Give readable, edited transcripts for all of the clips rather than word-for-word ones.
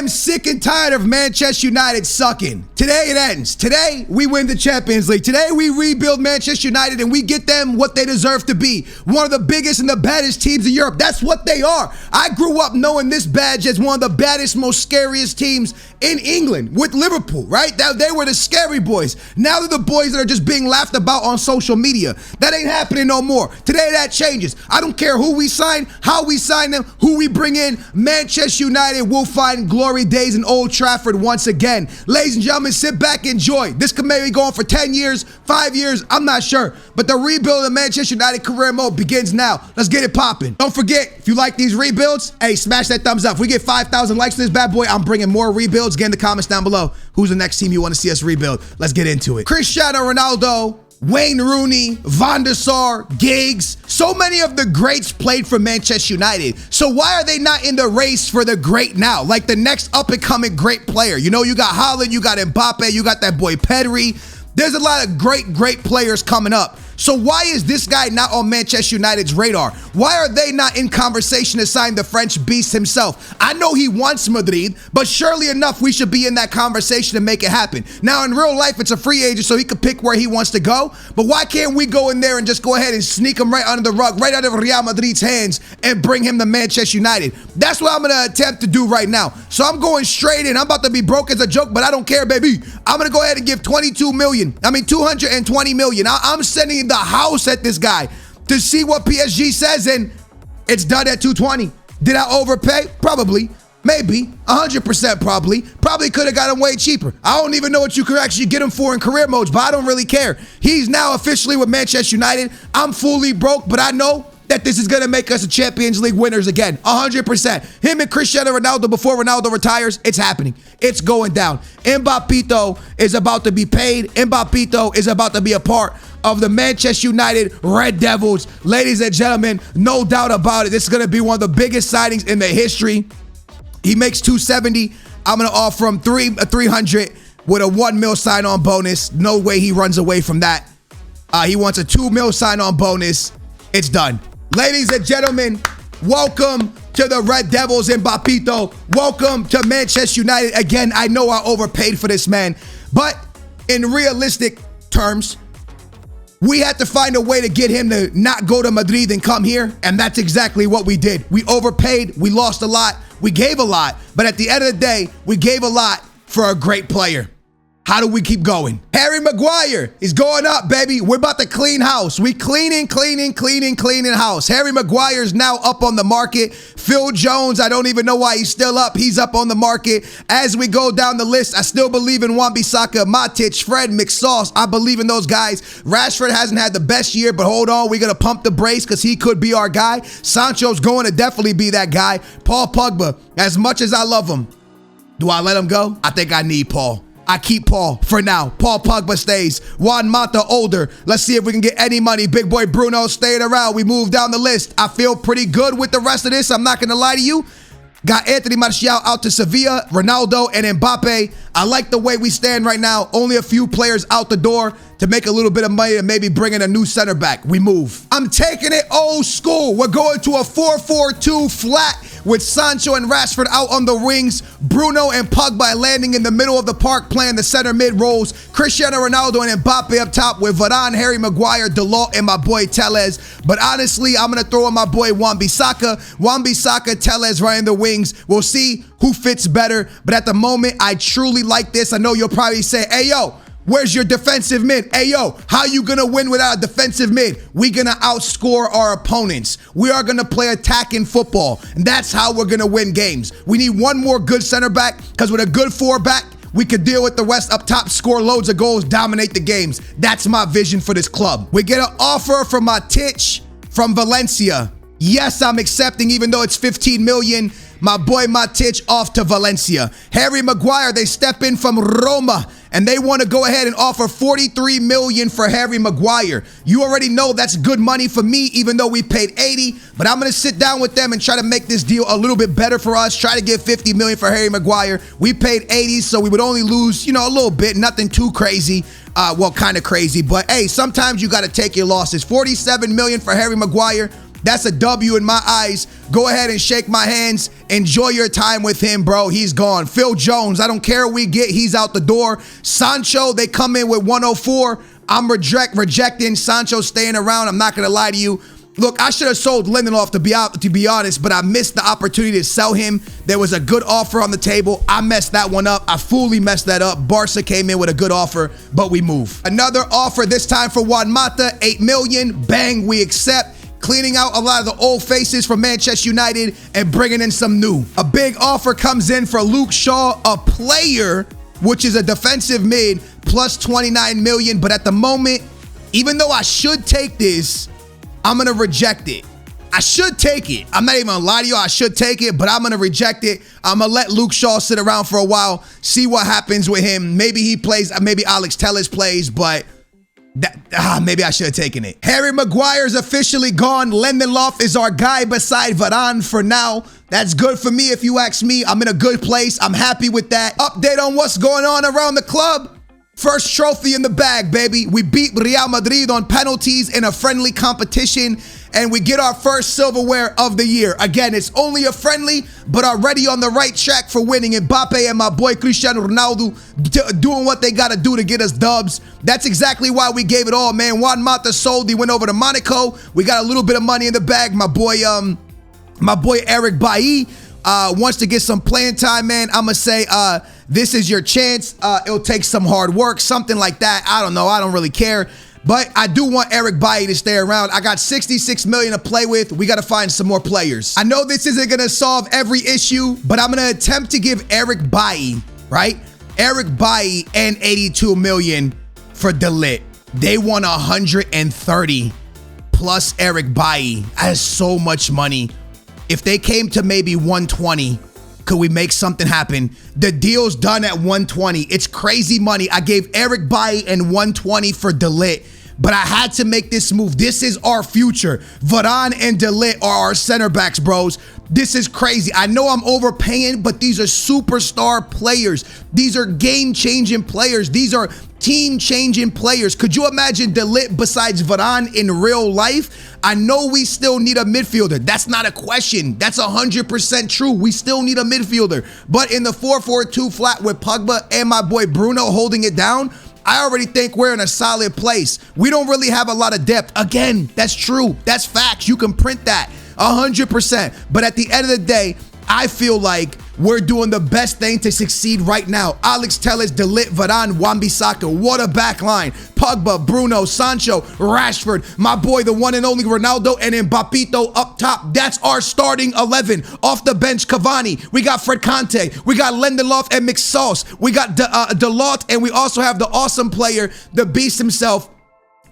am sick and tired of Manchester United sucking. Today it ends. Today we win the Champions League. Today we rebuild Manchester United and we get them what they deserve to be. One of the biggest and the baddest teams in Europe. That's what they are. I grew up knowing this badge as one of the baddest, most scariest teams in England with Liverpool, right? They were the scary boys. Now they're the boys that are just being laughed about on social media. That ain't happening no more. Today that changes. I don't care who we sign, how we sign them, who we bring in. Manchester United will find glory days in Old Trafford once again. Ladies and gentlemen, sit back, enjoy. This could maybe go on for 10 years, 5 years, I'm not sure. But the rebuild of Manchester United career mode begins now. Let's get it popping. Don't forget, if you like these rebuilds, hey, smash that thumbs up. If we get 5,000 likes to this bad boy, I'm bringing more rebuilds. Get in the comments down below. Who's the next team you want to see us rebuild? Let's get into it. Cristiano Ronaldo, Wayne Rooney, Van der Sar, Giggs. So many of the greats played for Manchester United. So why are they not in the race for the great now? Like the next up-and-coming great player. You know, you got Haaland, you got Mbappe, you got that boy Pedri. There's a lot of great players coming up. So why is this guy not on Manchester United's radar? Why are they not in conversation to sign the French beast himself? I know he wants Madrid, but surely enough, we should be in that conversation to make it happen. Now, in real life, it's a free agent, so he could pick where he wants to go. But why can't we go in there and just go ahead and sneak him right under the rug, right out of Real Madrid's hands, and bring him to Manchester United? That's what I'm going to attempt to do right now. So I'm going straight in. I'm about to be broke as a joke, but I don't care, baby. I'm going to go ahead and give 220 million. I'm sending the house at this guy to see what PSG says, and it's done at 220. Did I overpay? Probably. Maybe. 100% probably. Probably could have got him way cheaper. I don't even know what you could actually get him for in career modes, but I don't really care. He's now officially with Manchester United. I'm fully broke, but I know that this is going to make us a Champions League winners again. 100%. Him and Cristiano Ronaldo before Ronaldo retires, it's happening. It's going down. Mbappe is about to be paid. Mbappe is about to be a part of the Manchester United Red Devils. Ladies and gentlemen, no doubt about it. This is going to be one of the biggest signings in the history. He makes 270. I'm going to offer him 300 with a 1 mil sign-on bonus. No way he runs away from that. He wants a 2 mil sign-on bonus. It's done. Ladies and gentlemen, welcome to the Red Devils in Mbappe. Welcome to Manchester United. Again, I know I overpaid for this man, but in realistic terms, we had to find a way to get him to not go to Madrid and come here, and that's exactly what we did. We overpaid, we lost a lot, we gave a lot, but at the end of the day, we gave a lot for a great player. How do we keep going? Harry Maguire is going up, baby. We're about to clean house. We cleaning house. Harry Maguire is now up on the market. Phil Jones, I don't even know why he's still up. He's up on the market. As we go down the list, I still believe in Wan-Bissaka, Matic, Fred, McSauce. I believe in those guys. Rashford hasn't had the best year, but hold on. We're going to pump the brakes because he could be our guy. Sancho's going to definitely be that guy. Paul Pogba, as much as I love him, do I let him go? I think I need Paul. I keep Paul for now. Paul Pogba stays. Juan Mata older. Let's see if we can get any money. Big boy Bruno staying around. We move down the list. I feel pretty good with the rest of this. I'm not going to lie to you. Got Anthony Martial out to Sevilla, Ronaldo, and Mbappe. I like the way we stand right now. Only a few players out the door to make a little bit of money and maybe bring in a new center back. We move. I'm taking it old school. We're going to a 4-4-2 flat with Sancho and Rashford out on the wings. Bruno and Pogba landing in the middle of the park playing the center mid roles. Cristiano Ronaldo and Mbappe up top with Varane, Harry Maguire, Dalot, and my boy Telles. But honestly, I'm going to throw in my boy Wan-Bissaka. Wan-Bissaka, Telles running the wings. We'll see who fits better. But at the moment, I truly like this. I know you'll probably say, hey, yo, where's your defensive mid? Hey, yo, how you going to win without a defensive mid? We're going to outscore our opponents. We are going to play attacking football. And that's how we're going to win games. We need one more good center back because with a good 4 back, we could deal with the West up top, score loads of goals, dominate the games. That's my vision for this club. We get an offer from Matic from Valencia. Yes, I'm accepting even though it's 15 million. My boy Matic off to Valencia. Harry Maguire, they step in from Roma and they want to go ahead and offer 43 million for Harry Maguire. You already know that's good money for me, even though we paid 80, but I'm going to sit down with them and try to make this deal a little bit better for us. Try to get 50 million for Harry Maguire. We paid 80, so we would only lose, a little bit, nothing too crazy. Well, kind of crazy, but hey, sometimes you got to take your losses. 47 million for Harry Maguire. That's a W in my eyes. Go ahead and shake my hands. Enjoy your time with him, bro. He's gone. Phil Jones, I don't care what we get. He's out the door. Sancho, they come in with 104. I'm rejecting. Sancho staying around. I'm not going to lie to you. Look, I should have sold Lindelof to be honest, but I missed the opportunity to sell him. There was a good offer on the table. I messed that one up. I fully messed that up. Barca came in with a good offer, but we move. Another offer, this time for Juan Mata, 8 million. Bang, we accept. Cleaning out a lot of the old faces from Manchester United and bringing in some new. A big offer comes in for Luke Shaw, a player, which is a defensive mid, plus 29 million. But at the moment, even though I should take this, I'm going to reject it. I should take it. I'm not even going to lie to you. I should take it, but I'm going to reject it. I'm going to let Luke Shaw sit around for a while, see what happens with him. Maybe he plays, maybe Alex Telles plays, but maybe I should have taken it. Harry Maguire is officially gone. Lindelof is our guy beside Varane for now. That's good for me if you ask me. I'm in a good place. I'm happy with that. Update on what's going on around the club. First trophy in the bag, baby. We beat Real Madrid on penalties in a friendly competition, and we get our first silverware of the year. Again, it's only a friendly, but already on the right track for winning. Mbappe and my boy Cristiano Ronaldo doing what they got to do to get us dubs. That's exactly why we gave it all, man. Juan Mata sold. He went over to Monaco. We got a little bit of money in the bag. My boy Eric Bailly wants to get some playing time, man. I'm going to say this is your chance. It'll take some hard work, something like that. I don't know. I don't really care. But I do want Eric Bailly to stay around. I got 66 million to play with. We got to find some more players. I know this isn't going to solve every issue, but I'm going to attempt to give Eric Bailly, right? Eric Bailly and 82 million for De Ligt. They won 130 plus Eric Bailly. That is so much money. If they came to maybe 120, could we make something happen? The deal's done at 120. It's crazy money. I gave Eric Bailly and 120 for De Ligt, but I had to make this move. This is our future. Varane and De Ligt are our center backs, bros. This is crazy. I know I'm overpaying, but these are superstar players. These are game-changing players. These are team-changing players. Could you imagine De Ligt besides Varane in real life? I know we still need a midfielder. That's not a question. That's 100% true. We still need a midfielder. But in the 4-4-2 flat with Pogba and my boy Bruno holding it down, I already think we're in a solid place. We don't really have a lot of depth. Again, that's true. That's facts. You can print that 100%. But at the end of the day, I feel like we're doing the best thing to succeed right now. Alex Telles, De Ligt, Varane, Wan-Bissaka. What a back line. Pogba, Bruno, Sancho, Rashford, my boy, the one and only Ronaldo, and Mbappito up top. That's our starting 11. Off the bench, Cavani. We got Fred Conte. We got Lindelof and McSauce. We got Delort, and we also have the awesome player, the beast himself,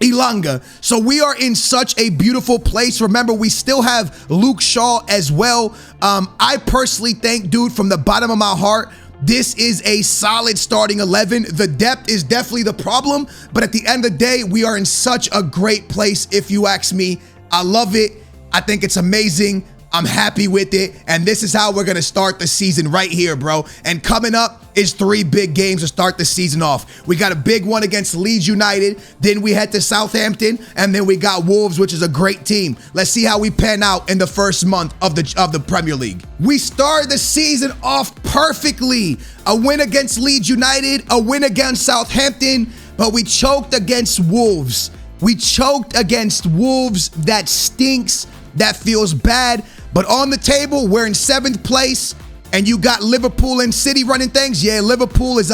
Ilanga. So we are in such a beautiful place. Remember, we still have Luke Shaw as well. I personally think, dude, from the bottom of my heart, this is a solid starting 11. The depth is definitely the problem, but at the end of the day, we are in such a great place, if you ask me. I love it. I think it's amazing. I'm happy with it, and this is how we're going to start the season right here, bro. And coming up is 3 big games to start the season off. We got a big one against Leeds United, then we head to Southampton, and then we got Wolves, which is a great team. Let's see how we pan out in the first month of the Premier League. We started the season off perfectly. A win against Leeds United, a win against Southampton, but we choked against Wolves. We choked against Wolves. That stinks. That feels bad. But on the table, we're in 7th place, and you got Liverpool and City running things. Yeah, Liverpool is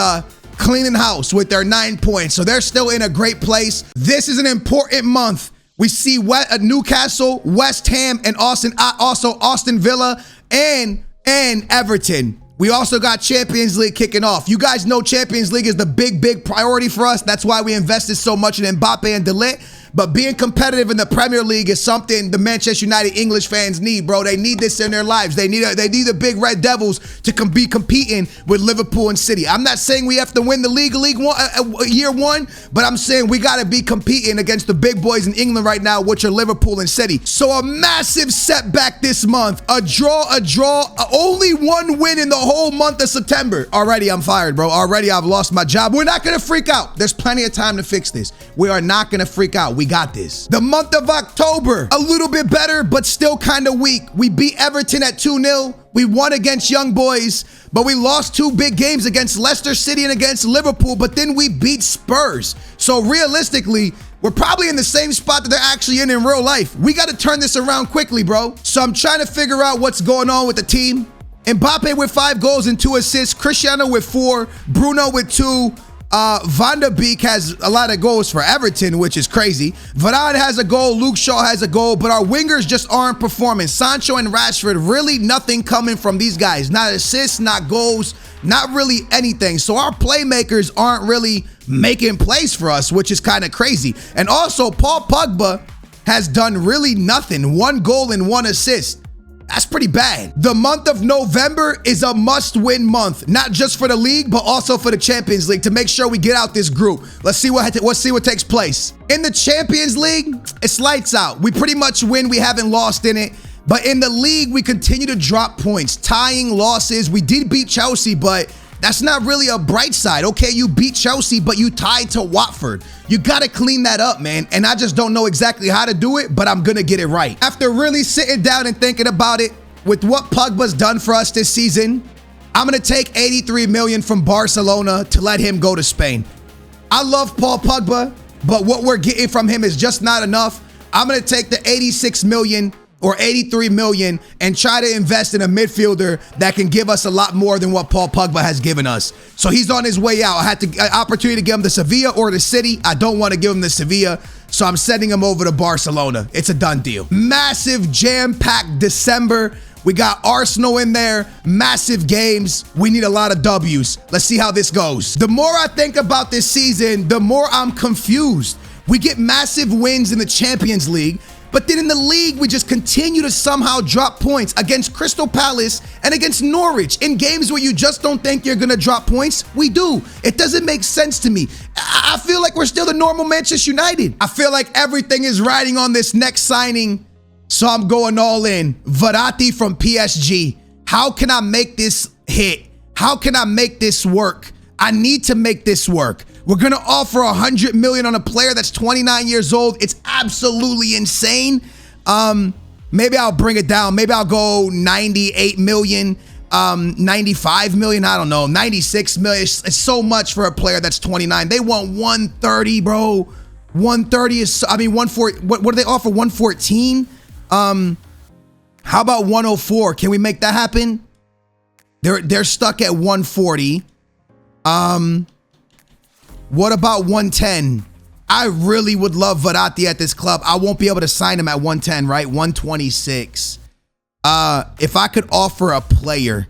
cleaning house with their 9 points, so they're still in a great place. This is an important month. We see Newcastle, West Ham, and also Aston Villa and Everton. We also got Champions League kicking off. You guys know Champions League is the big priority for us. That's why we invested so much in Mbappe and De Ligt. But being competitive in the Premier League is something the Manchester United English fans need, bro. They need this in their lives. They need the big Red Devils to be competing with Liverpool and City. I'm not saying we have to win the league year one, but I'm saying we got to be competing against the big boys in England right now, which are Liverpool and City. So a massive setback this month. A draw. Only 1 win in the whole month of September. Already I'm fired, bro. Already I've lost my job. We're not going to freak out. There's plenty of time to fix this. We are not going to freak out. We got this. The month of October, a little bit better, but still kind of weak. We beat Everton at 2-0. We won against Young Boys, but we lost 2 big games against Leicester City and against Liverpool, but then we beat Spurs. So realistically, we're probably in the same spot that they're actually in real life. We got to turn this around quickly, bro. So I'm trying to figure out what's going on with the team. Mbappe with 5 goals and 2 assists. Cristiano with 4. Bruno with 2. Van der Beek has a lot of goals for Everton, which is crazy. Varane has a goal. Luke Shaw has a goal, but our wingers just aren't performing. Sancho and Rashford, really nothing coming from these guys. Not assists, not goals, not really anything. So our playmakers aren't really making plays for us, which is kind of crazy. And also, Paul Pogba has done really nothing. 1 goal and 1 assist. That's pretty bad. The month of November is a must-win month, not just for the league, but also for the Champions League to make sure we get out this group. Let's see what takes place. In the Champions League, it's lights out. We pretty much win. We haven't lost in it. But in the league, we continue to drop points, tying losses. We did beat Chelsea, but that's not really a bright side. Okay, you beat Chelsea, but you tied to Watford. You got to clean that up, man. And I just don't know exactly how to do it, but I'm going to get it right. After really sitting down and thinking about it, with what Pogba's done for us this season, I'm going to take 83 million from Barcelona to let him go to Spain. I love Paul Pogba, but what we're getting from him is just not enough. I'm going to take the 86 million or 83 million and try to invest in a midfielder that can give us a lot more than what Paul Pogba has given us. So he's on his way out. I had an opportunity to give him to Sevilla or the City. I don't want to give him to Sevilla, so I'm sending him over to Barcelona. It's a done deal. Massive jam-packed December. We got Arsenal in there, massive games. We need a lot of W's. Let's see how this goes. The more I think about this season, the more I'm confused. We get massive wins in the Champions League, but then in the league, we just continue to somehow drop points against Crystal Palace and against Norwich. In games where you just don't think you're going to drop points, we do. It doesn't make sense to me. I feel like we're still the normal Manchester United. I feel like everything is riding on this next signing, so I'm going all in. Verratti from PSG. How can I make this hit? How can I make this work? I need to make this work. We're going to offer 100 million on a player that's 29 years old. It's absolutely insane. Maybe I'll bring it down. Maybe I'll go 98 million, 95 million. I don't know. 96 million. It's so much for a player that's 29. They want 130, bro. 130 is, I mean, 140. What do they offer? 114? How about 104? Can we make that happen? They're stuck at 140. What about 110? I really would love Verratti at this club. I won't be able to sign him at 110, right? 126. If I could offer a player,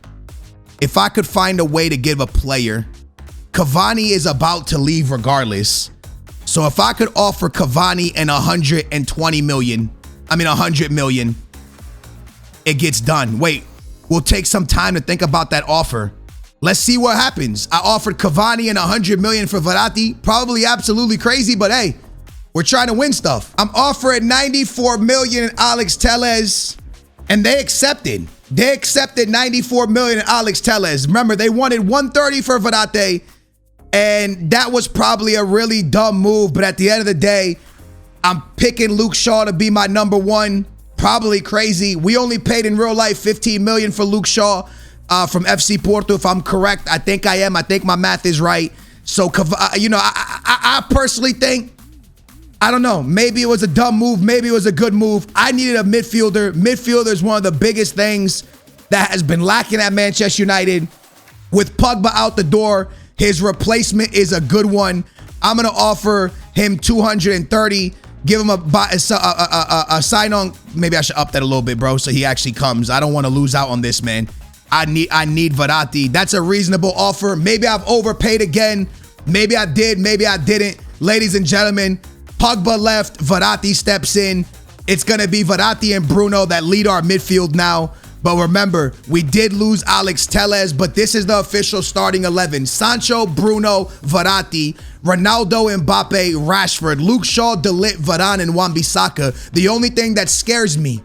if I could find a way to give a player, Cavani is about to leave regardless. So if I could offer Cavani and 120 million, I mean 100 million, it gets done. Wait, we'll take some time to think about that offer. Let's see what happens. I offered Cavani and 100 million for Verratti. Probably absolutely crazy, but hey, we're trying to win stuff. I'm offering 94 million in Alex Telles, and they accepted. They accepted 94 million in Alex Telles. Remember, they wanted 130 for Verratti, and that was probably a really dumb move, but at the end of the day, I'm picking Luke Shaw to be my number 1. Probably crazy. We only paid in real life 15 million for Luke Shaw. From FC Porto, if I'm correct. I think I am. I think my math is right. So, you know, I personally think, I don't know, maybe it was a dumb move. Maybe it was a good move. I needed a midfielder. Midfielder is one of the biggest things that has been lacking at Manchester United. With Pogba out the door, his replacement is a good one. I'm going to offer him 230. Give him a sign-on. Maybe I should up that a little bit, bro, so he actually comes. I don't want to lose out on this, man. I need Verratti. That's a reasonable offer. Maybe I've overpaid again. Maybe I did. Maybe I didn't. Ladies and gentlemen, Pogba left. Verratti steps in. It's going to be Verratti and Bruno that lead our midfield now. But remember, we did lose Alex Telles, but this is the official starting 11. Sancho, Bruno, Verratti, Ronaldo, Mbappe, Rashford, Luke Shaw, De Ligt, Varane, and Wan-Bissaka. The only thing that scares me,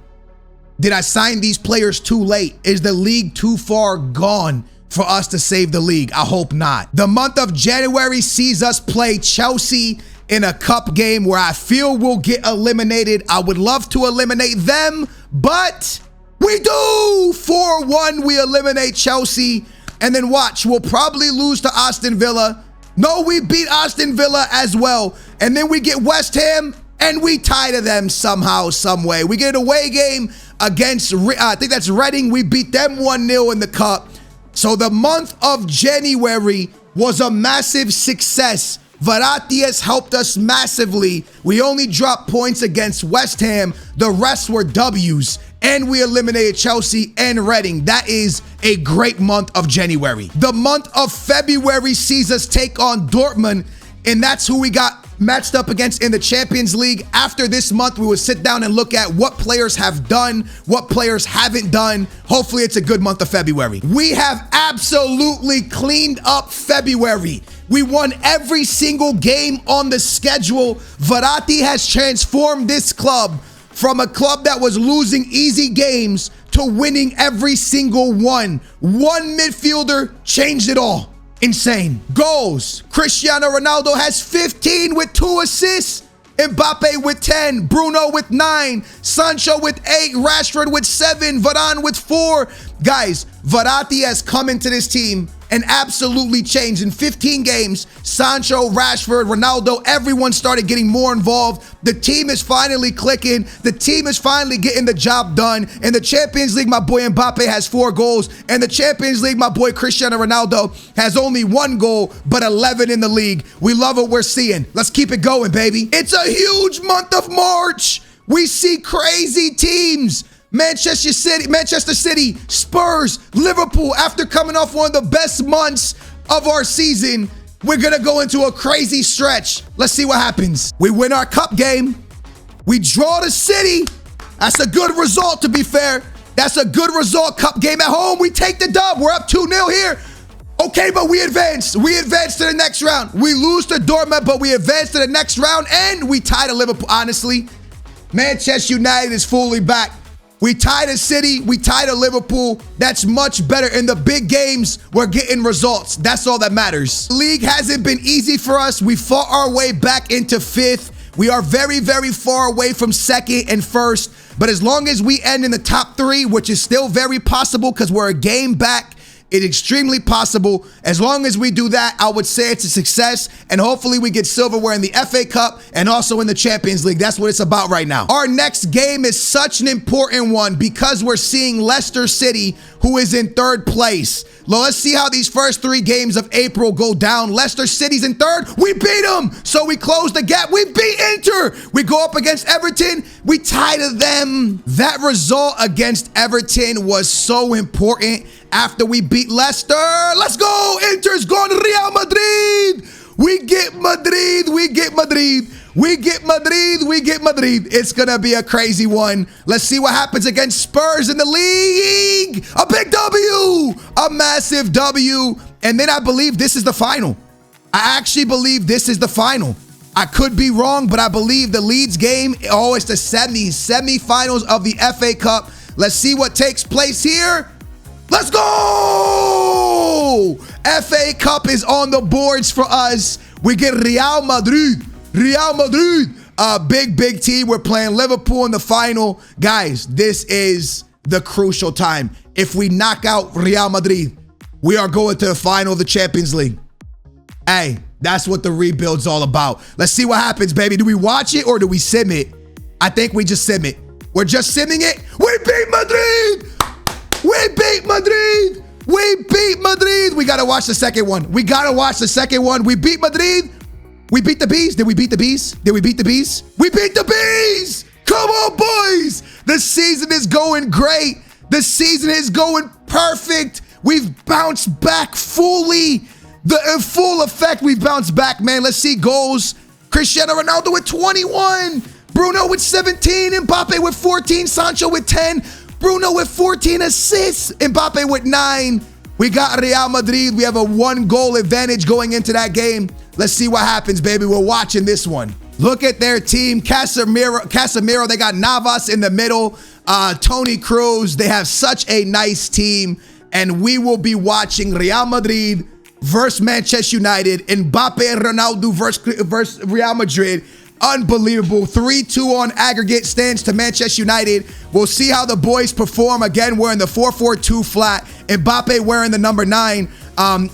did I sign these players too late? Is the league too far gone for us to save the league? I hope not. The month of January sees us play Chelsea in a cup game where I feel we'll get eliminated. I would love to eliminate them, but we do. 4-1, we eliminate Chelsea. And then watch, we'll probably lose to Aston Villa. No, we beat Aston Villa as well. And then we get West Ham and we tie to them somehow, some way. We get an away game against, I think that's Reading. We beat them 1-0 in the cup. So the month of January was a massive success. Verratti has helped us massively. We only dropped points against West Ham. The rest were W's. And we eliminated Chelsea and Reading. That is a great month of January. The month of February sees us take on Dortmund, and that's who we got matched up against in the Champions League. After this month, we will sit down and look at what players have done, what players haven't done. Hopefully, it's a good month of February. We have absolutely cleaned up February. We won every single game on the schedule. Verratti has transformed this club from a club that was losing easy games to winning every single one. One midfielder changed it all. Insane. Goals. Cristiano Ronaldo has 15 with 2 assists. Mbappe with 10. Bruno with 9. Sancho with 8. Rashford with 7. Varane with 4. Guys, Verratti has come into this team and absolutely changed. In 15 games, Sancho, Rashford, Ronaldo, everyone started getting more involved. The team is finally clicking. The team is finally getting the job done. In the Champions League, my boy Mbappe has 4 goals. In the Champions League, my boy Cristiano Ronaldo has only 1 goal, but 11 in the league. We love what we're seeing. Let's keep it going, baby. It's a huge month of March. We see crazy teams. Manchester City, Spurs, Liverpool. After coming off one of the best months of our season, we're going to go into a crazy stretch. Let's see what happens. We win our cup game. We draw the City. That's a good result, to be fair. That's a good result. Cup game at home. We take the dub. We're up 2-0 here. Okay, but we advance. We advance to the next round. We lose to Dortmund, but we advance to the next round, and we tie to Liverpool. Honestly, Manchester United is fully back. We tie to City, we tie to Liverpool. That's much better. In the big games, we're getting results. That's all that matters. The league hasn't been easy for us. We fought our way back into 5th. We are very, very far away from 2nd and 1st. But as long as we end in the top 3, which is still very possible because we're a game back, it's extremely possible. As long as we do that, I would say it's a success. And hopefully we get silverware in the FA Cup and also in the Champions League. That's what it's about right now. Our next game is such an important one because we're seeing Leicester City, who is in 3rd place. Let's see how these first 3 games of April go down. Leicester City's in 3rd. We beat them. So we close the gap. We beat Inter. We go up against Everton. We tie to them. That result against Everton was so important. After we beat Leicester, let's go. Inter's going to Real Madrid. We get Madrid. We get Madrid. We get Madrid. We get Madrid. It's going to be a crazy one. Let's see what happens against Spurs in the league. A big W. A massive W. And then I believe this is the final. I actually believe this is the final. I could be wrong, but I believe the Leeds game, it's the semifinals of the FA Cup. Let's see what takes place here. Let's go! FA Cup is on the boards for us. We get Real Madrid. Real Madrid. A big, big team. We're playing Liverpool in the final. Guys, this is the crucial time. If we knock out Real Madrid, we are going to the final of the Champions League. Hey, that's what the rebuild's all about. Let's see what happens, baby. Do we watch it or do we sim it? I think we just sim it. We're just simming it. We beat Madrid! We beat Madrid! We beat Madrid! We gotta watch the second one. We gotta watch the second one. We beat Madrid. We beat the Bees. Did we beat the Bees? Did we beat the Bees? We beat the Bees! Come on, boys! The season is going great. The season is going perfect. We've bounced back fully. In full effect, we've bounced back, man. Let's see goals. Cristiano Ronaldo with 21. Bruno with 17. Mbappe with 14. Sancho with 10. Bruno with 14 assists. Mbappe with 9. We got Real Madrid. We have a 1-goal advantage going into that game. Let's see what happens, baby. We're watching this one. Look at their team. Casemiro. They got Navas in the middle. Toni Kroos. They have such a nice team. And we will be watching Real Madrid versus Manchester United. Mbappe and Ronaldo versus Real Madrid. Unbelievable. 3-2 on aggregate stands to Manchester United. We'll see how the boys perform. Again, we're in the 4-4-2 flat. Mbappe wearing the number 9.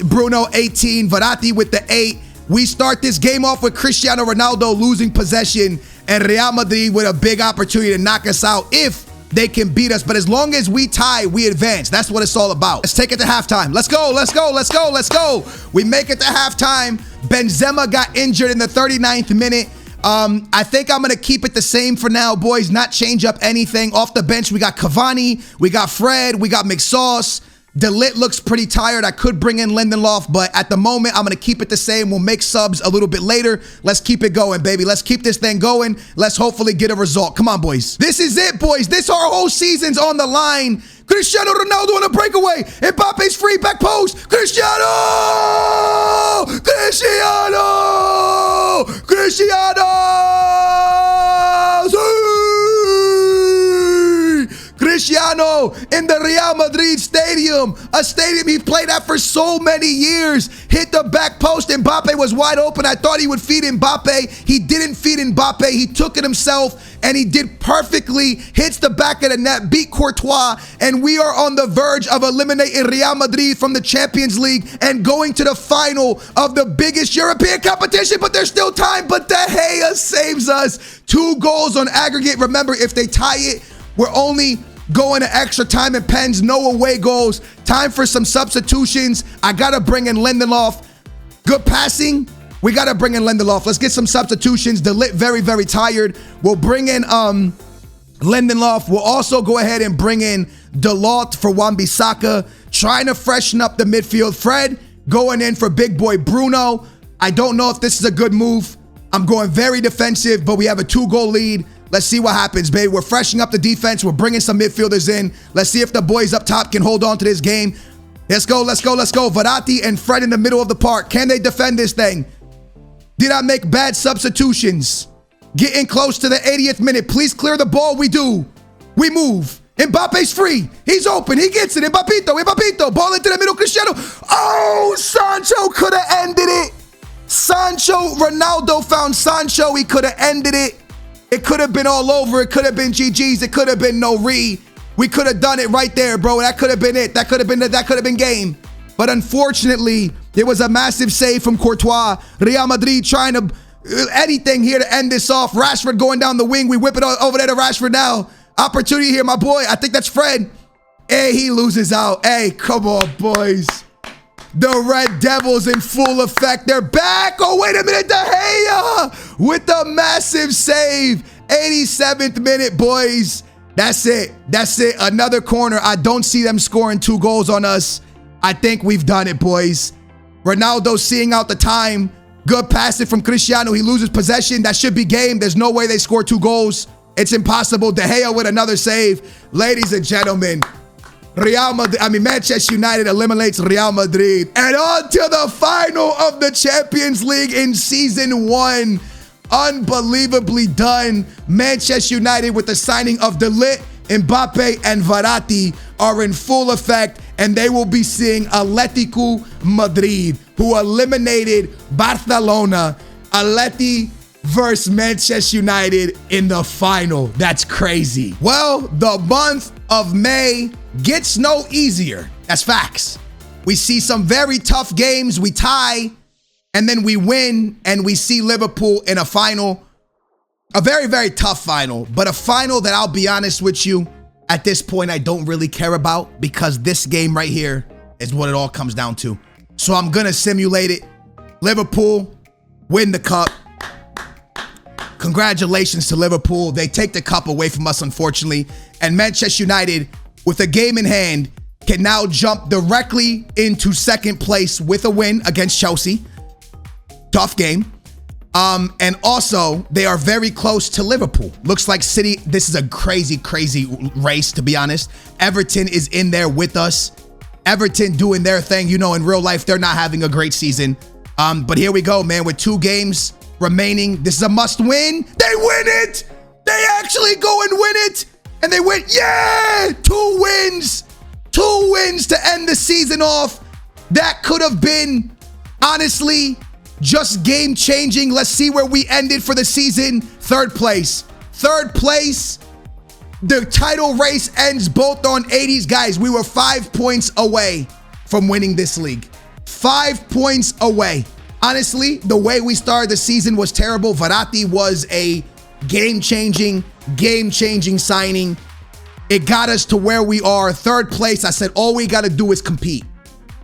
Bruno 18. Verratti with the 8. We start this game off with Cristiano Ronaldo losing possession and Real Madrid with a big opportunity to knock us out if they can beat us. But as long as we tie, we advance. That's what it's all about. Let's take it to halftime. Let's go, let's go, let's go, let's go. We make it to halftime. Benzema got injured in the 39th minute. I think I'm going to keep it the same for now, boys, not change up anything. Off the bench, we got Cavani, we got Fred, we got McSauce. De Ligt looks pretty tired. I could bring in Lindelof, but at the moment, I'm going to keep it the same. We'll make subs a little bit later. Let's keep it going, baby. Let's keep this thing going. Let's hopefully get a result. Come on, boys. This is it, boys. This our whole season's on the line. Cristiano Ronaldo on a breakaway. Mbappe's free, back post. Cristiano! Cristiano! Cristiano in the Real Madrid stadium, a stadium he played at for so many years. Hit the back post. Mbappe was wide open. I thought he would feed Mbappe. He didn't feed Mbappe. He took it himself, and he did perfectly. Hits the back of the net, beat Courtois, and we are on the verge of eliminating Real Madrid from the Champions League and going to the final of the biggest European competition. But there's still time. But De Gea saves us. 2 goals on aggregate. Remember, if they tie it, we're only going to extra time and pens, no away goals. Time for some substitutions. I got to bring in Lindelof. Good passing. We got to bring in Lindelof. Let's get some substitutions. De Ligt very, very tired. We'll bring in Lindelof. We'll also go ahead and bring in Dalot for Wan-Bissaka. Trying to freshen up the midfield. Fred going in for big boy Bruno. I don't know if this is a good move. I'm going very defensive, but we have a 2-goal lead. Let's see what happens, baby. We're freshening up the defense. We're bringing some midfielders in. Let's see if the boys up top can hold on to this game. Let's go, let's go, let's go. Verratti and Fred in the middle of the park. Can they defend this thing? Did I make bad substitutions? Getting close to the 80th minute. Please clear the ball. We do. We move. Mbappe's free. He's open. He gets it. Mbappito. Ball into the middle. Cristiano. Oh, Sancho could have ended it. Ronaldo found Sancho. He could have ended it. It could have been all over. It could have been GG's. It could have been no re. We could have done it right there, bro. That could have been it. That could have been game. But unfortunately, there was a massive save from Courtois. Real Madrid trying to anything here to end this off. Rashford going down the wing. We whip it over there to Rashford now. Opportunity here, my boy. I think that's Fred. Hey, he loses out. Hey, come on, boys. The Red Devils in full effect. They're back. Oh, wait a minute. De Gea with a massive save. 87th minute, boys. That's it. That's it. Another corner. I don't see them scoring 2 goals on us. I think we've done it, boys. Ronaldo seeing out the time. Good passing from Cristiano. He loses possession. That should be game. There's no way they score 2 goals. It's impossible. De Gea with another save. Ladies and gentlemen, Manchester United eliminates Real Madrid. And on to the final of the Champions League in season 1. Unbelievably done. Manchester United with the signing of De Ligt, Mbappe, and Verratti are in full effect, and they will be seeing Atletico Madrid, who eliminated Barcelona. Atleti versus Manchester United in the final. That's crazy. Well, the month of May gets no easier. That's facts. We see some very tough games. We tie, and then we win, and we see Liverpool in a final. A very, very tough final, but a final that I'll be honest with you, at this point, I don't really care about, because this game right here is what it all comes down to. So I'm going to simulate it. Liverpool win the cup. Congratulations to Liverpool. They take the cup away from us, unfortunately. And Manchester United, with a game in hand, can now jump directly into second place with a win against Chelsea. Tough game. And also, they are very close to Liverpool. Looks like City, this is a crazy, crazy race, to be honest. Everton is in there with us. Everton doing their thing. You know, in real life, they're not having a great season. But here we go, man, with 2 games remaining. This is a must win. They win it. They actually go and win it. And they win. Yeah, 2 wins. 2 wins to end the season off. That could have been Honestly, just game changing. Let's see where we ended for the season. Third place. Third place. The title race ends both on 80s. Guys, we were 5 points away from winning this league. 5 points away. Honestly, the way we started the season was terrible. Verratti was a game-changing signing. It got us to where we are. Third place. I said, all we got to do is compete.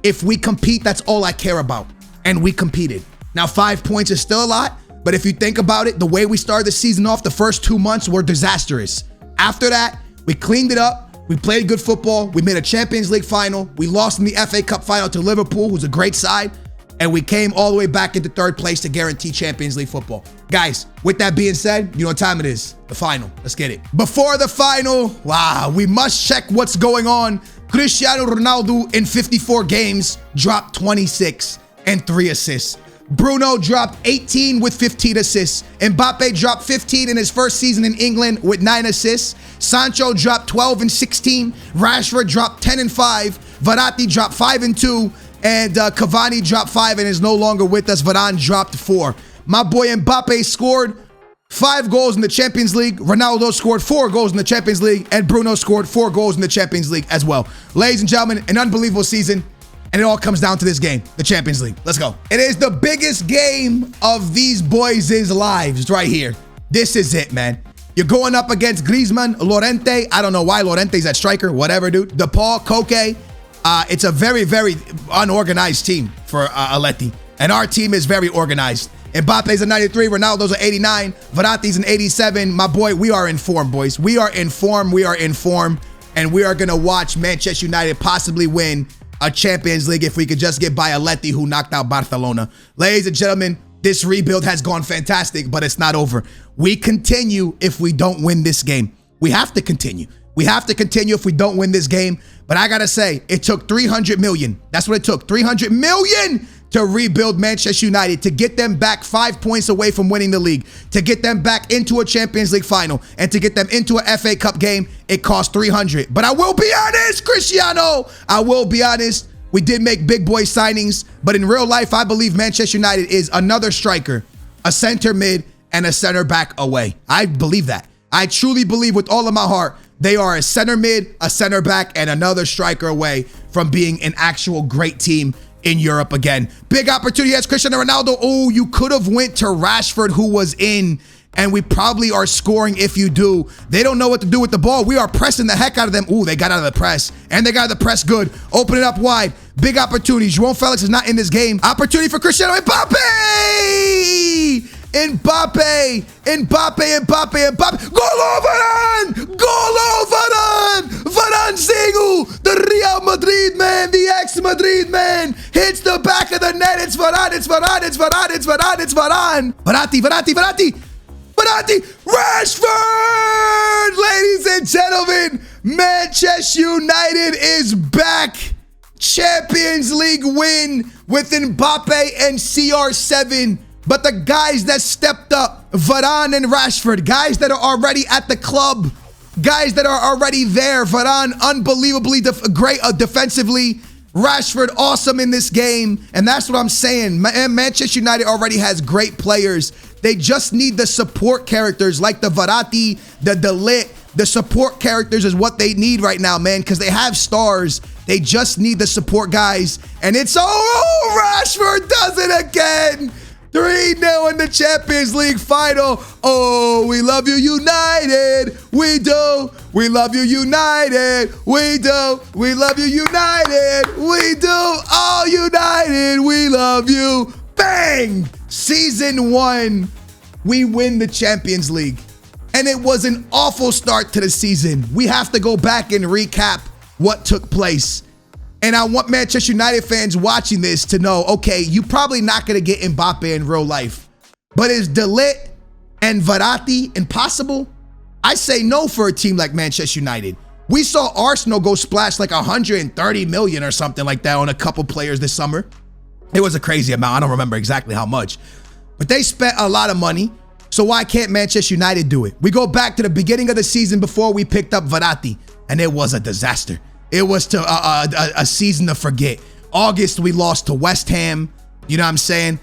If we compete, that's all I care about. And we competed. Now, 5 points is still a lot, but if you think about it, the way we started the season off, the first 2 months were disastrous. After that, we cleaned it up. We played good football. We made a Champions League final. We lost in the FA Cup final to Liverpool, who's a great side. And we came all the way back into third place to guarantee Champions League football. Guys, with that being said, you know what time it is. The final. Let's get it. Before the final, wow, we must check what's going on. Cristiano Ronaldo in 54 games dropped 26 and 3 assists. Bruno dropped 18 with 15 assists. Mbappe dropped 15 in his first season in England with 9 assists. Sancho dropped 12 and 16. Rashford dropped 10 and 5. Verratti dropped 5 and 2. And Cavani dropped 5 and is no longer with us. Varane dropped 4. My boy Mbappe scored 5 goals in the Champions League. Ronaldo scored 4 goals in the Champions League. And Bruno scored 4 goals in the Champions League as well. Ladies and gentlemen, an unbelievable season. And it all comes down to this game, the Champions League. Let's go. It is the biggest game of these boys' lives right here. This is it, man. You're going up against Griezmann, Llorente. I don't know why Llorente's at striker. Whatever, dude. DePaul, Koke. It's a very, very unorganized team for Aleti. And our team is very organized. Mbappe's a 93. Ronaldo's an 89. Verratti's an 87. My boy, we are in form, boys. We are in form. We are in form. And we are going to watch Manchester United possibly win a Champions League if we could just get by Aleti, who knocked out Barcelona. Ladies and gentlemen, this rebuild has gone fantastic, but it's not over. We continue if we don't win this game. We have to continue. We have to continue if we don't win this game. But I got to say, it took 300 million. That's what it took. 300 million to rebuild Manchester United, to get them back 5 points away from winning the league, to get them back into a Champions League final, and to get them into an FA Cup game. It cost 300. But I will be honest, Cristiano, I will be honest. We did make big boy signings, but in real life, I believe Manchester United is another striker, a center mid, and a center back away. I believe that. I truly believe with all of my heart, they are a center mid, a center back, and another striker away from being an actual great team in Europe again. Big opportunity as Cristiano Ronaldo. Oh, you could have went to Rashford, who was in, and we probably are scoring if you do. They don't know what to do with the ball. We are pressing the heck out of them. Ooh, they got out of the press, and they got out of the press good. Open it up wide. Big opportunity. João Felix is not in this game. Opportunity for Cristiano. Mbappe! Mbappe! Golo Varane! Golo Varane! Varane Zingu! The Real Madrid man, the ex-Madrid man, hits the back of the net. It's Varane, it's Varane, it's Varane, it's Varane, it's Varane. Verratti! Rashford! Ladies and gentlemen, Manchester United is back. Champions League win with Mbappe and Cr7. But the guys that stepped up, Varane and Rashford, guys that are already at the club, guys that are already there. Varane, unbelievably great defensively. Rashford, awesome in this game. And that's what I'm saying. Manchester United already has great players. They just need the support characters like the Verratti, the De Ligt. The support characters is what they need right now, man, because they have stars. They just need the support guys. And it's, oh, Rashford does it again. 3-0 in the Champions League final. Oh, we love you, United. We do. We love you, United. We do. We love you, United. We do. All United. We love you. Bang! Season 1, we win the Champions League. And it was an awful start to the season. We have to go back and recap what took place. And I want Manchester United fans watching this to know, okay, you're probably not going to get Mbappe in real life. But is De Ligt and Verratti impossible? I say no for a team like Manchester United. We saw Arsenal go splash like 130 million or something like that on a couple players this summer. It was a crazy amount. I don't remember exactly how much. But they spent a lot of money. So why can't Manchester United do it? We go back to the beginning of the season before we picked up Verratti, and it was a disaster. It was a season to forget. August, we lost to West Ham. You know what I'm saying?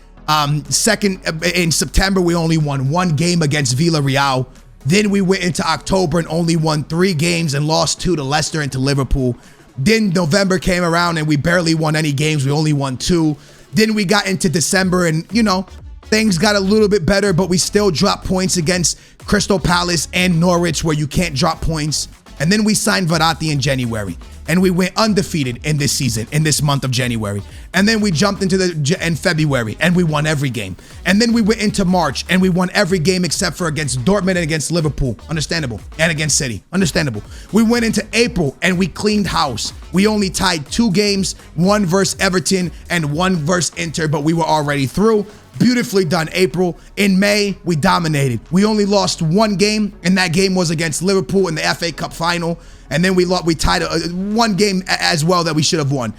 Second, in September, we only won 1 game against Villarreal. Then we went into October and only won 3 games and lost 2 to Leicester and to Liverpool. Then November came around and we barely won any games. We only won 2. Then we got into December and, you know, things got a little bit better, but we still dropped points against Crystal Palace and Norwich, where you can't drop points. And then we signed Verratti in January, and we went undefeated in this season, in this month of January. And then we jumped into in February, and we won every game. And then we went into March, and we won every game except for against Dortmund and against Liverpool, understandable, and against City, understandable. We went into April, and we cleaned house. We only tied 2 games, 1 versus Everton and 1 versus Inter, but we were already through. Beautifully done, April. In May, we dominated. We only lost 1 game, and that game was against Liverpool in the FA Cup final. And then we tied 1 game as well that we should have won.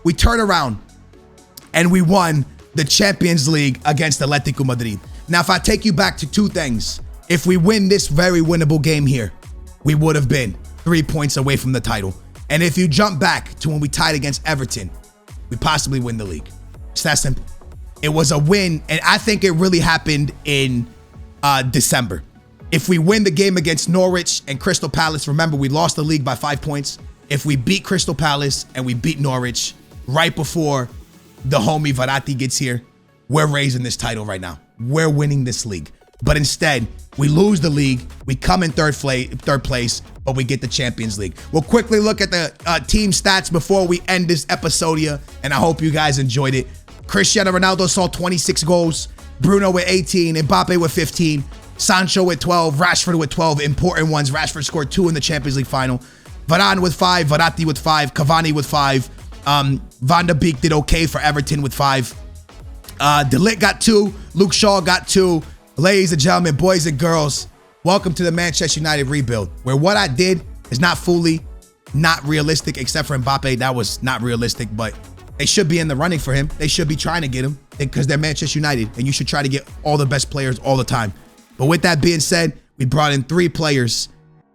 We turned around, and we won the Champions League against Atletico Madrid. Now, if I take you back to 2 things, if we win this very winnable game here, we would have been 3 points away from the title. And if you jump back to when we tied against Everton, we possibly win the league. It's that simple. It was a win, and I think it really happened in December. If we win the game against Norwich and Crystal Palace, remember, we lost the league by 5 points. If we beat Crystal Palace and we beat Norwich right before the homie Verratti gets here, we're raising this title right now. We're winning this league. But instead, we lose the league. We come in third place, but we get the Champions League. We'll quickly look at the team stats before we end this episode here, and I hope you guys enjoyed it. Cristiano Ronaldo saw 26 goals, Bruno with 18, Mbappe with 15, Sancho with 12, Rashford with 12, important ones. Rashford scored 2 in the Champions League final. Varane with 5, Verratti with 5, Cavani with 5. Van de Beek did okay for Everton with 5. De Ligt got 2, Luke Shaw got 2. Ladies and gentlemen, boys and girls, welcome to the Manchester United rebuild, where what I did is not realistic, except for Mbappe. That was not realistic, but they should be in the running for him. They should be trying to get him because they're Manchester United, and you should try to get all the best players all the time. But with that being said, we brought in 3 players,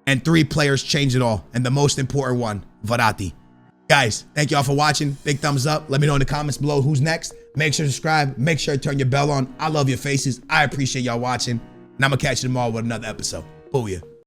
and 3 players changed it all. And the most important one, Verratti. Guys, thank y'all for watching. Big thumbs up. Let me know in the comments below who's next. Make sure to subscribe. Make sure to turn your bell on. I love your faces. I appreciate y'all watching. And I'm going to catch you tomorrow with another episode. Booyah.